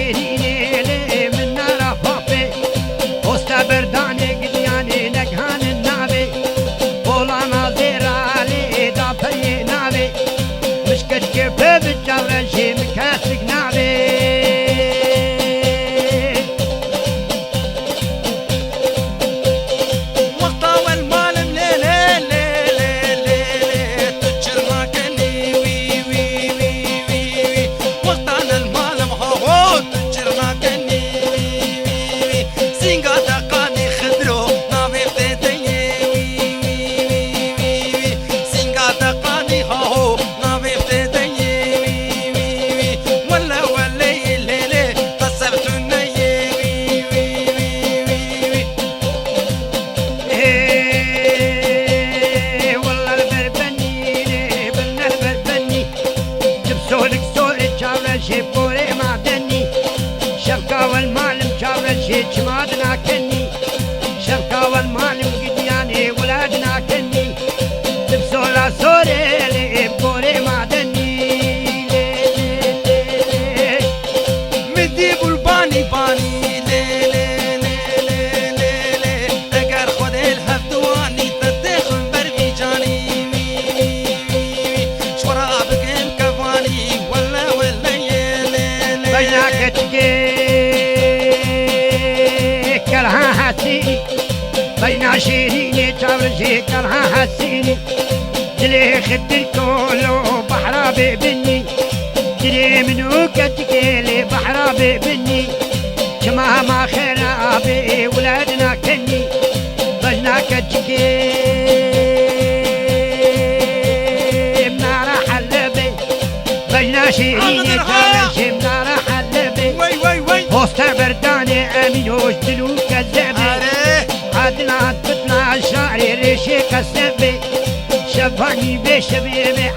شيريني لي من نار فافي وسط برداني قدياني نقهان النابي بولا ناظر علي دافي نابي مشكت كيف بالجبر شي مكاسك نابي شبوري معدني شبكة والمعلم شاور شي جمادنا كني شبكة والمعلم قدياني ولادنا كني تبسولا سوري لي بوري معدني مدي بالباني باني لي لي لي لي لي اگر خود الهفدواني تدخل بربيجاني شرابك الكفاني ولا بيناك كلها حسيني بين شيريني ترجي كلها حسيني دلي خد الكولو بحرابي بني دلي منو كتكيلي بحرابي بني كما ما خرابي ولادنا كني بيناك منار حلبي بين شيريني ترجي منار وسط برداني امين وجدلو كذابي عدنا عدتنا الشعري ريشي كسبي شفاني بشبيبي